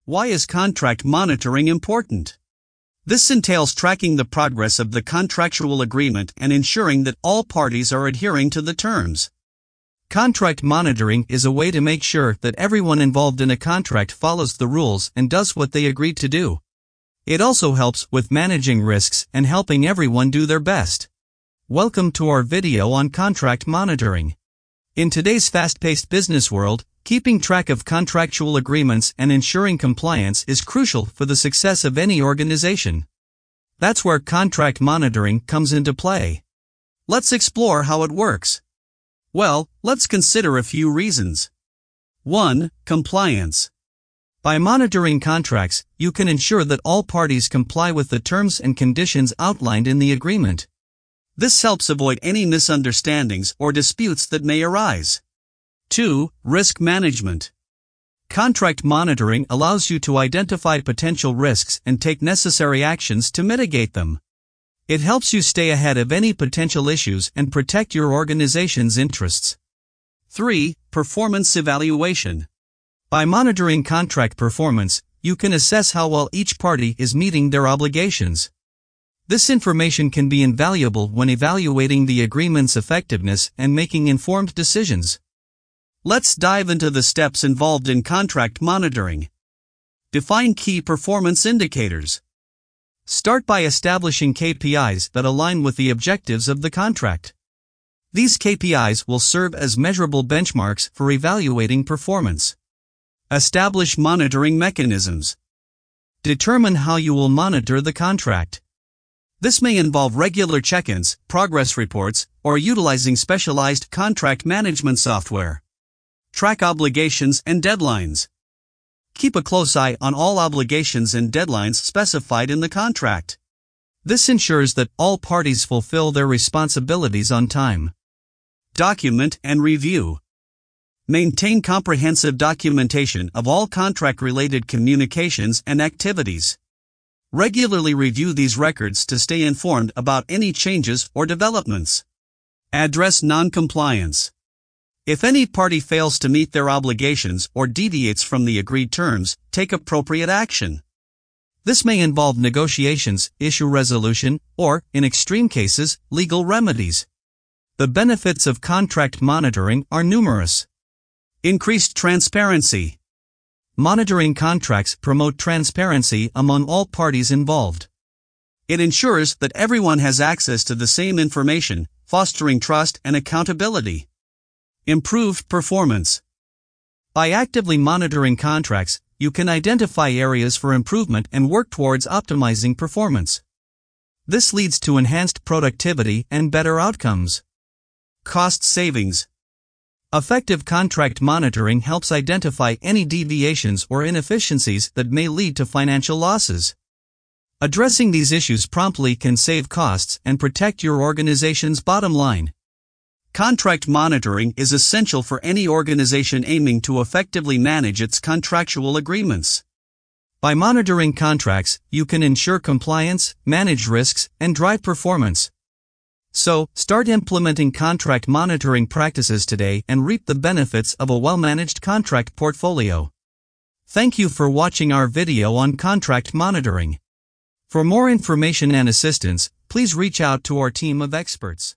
Why is contract monitoring important? This entails tracking the progress of the contractual agreement and ensuring that all parties are adhering to the terms. Contract monitoring is a way to make sure that everyone involved in a contract follows the rules and does what they agreed to do. It also helps with managing risks and helping everyone do their best. Welcome to our video on contract monitoring. In today's fast-paced business world, keeping track of contractual agreements and ensuring compliance is crucial for the success of any organization. That's where contract monitoring comes into play. Let's explore how it works. Well, let's consider a few reasons. 1. Compliance. By monitoring contracts, you can ensure that all parties comply with the terms and conditions outlined in the agreement. This helps avoid any misunderstandings or disputes that may arise. 2. Risk management. Contract monitoring allows you to identify potential risks and take necessary actions to mitigate them. It helps you stay ahead of any potential issues and protect your organization's interests. 3. Performance evaluation. By monitoring contract performance, you can assess how well each party is meeting their obligations. This information can be invaluable when evaluating the agreement's effectiveness and making informed decisions. Let's dive into the steps involved in contract monitoring. Define key performance indicators. Start by establishing KPIs that align with the objectives of the contract. These KPIs will serve as measurable benchmarks for evaluating performance. Establish monitoring mechanisms. Determine how you will monitor the contract. This may involve regular check-ins, progress reports, or utilizing specialized contract management software. Track obligations and deadlines. Keep a close eye on all obligations and deadlines specified in the contract. This ensures that all parties fulfill their responsibilities on time. Document and review. Maintain comprehensive documentation of all contract-related communications and activities. Regularly review these records to stay informed about any changes or developments. Address non-compliance. If any party fails to meet their obligations or deviates from the agreed terms, take appropriate action. This may involve negotiations, issue resolution, or, in extreme cases, legal remedies. The benefits of contract monitoring are numerous. Increased transparency. Monitoring contracts promote transparency among all parties involved. It ensures that everyone has access to the same information, fostering trust and accountability. Improved performance. By actively monitoring contracts, you can identify areas for improvement and work towards optimizing performance. This leads to enhanced productivity and better outcomes. Cost savings. Effective contract monitoring helps identify any deviations or inefficiencies that may lead to financial losses. Addressing these issues promptly can save costs and protect your organization's bottom line. Contract monitoring is essential for any organization aiming to effectively manage its contractual agreements. By monitoring contracts, you can ensure compliance, manage risks, and drive performance. So, start implementing contract monitoring practices today and reap the benefits of a well-managed contract portfolio. Thank you for watching our video on contract monitoring. For more information and assistance, please reach out to our team of experts.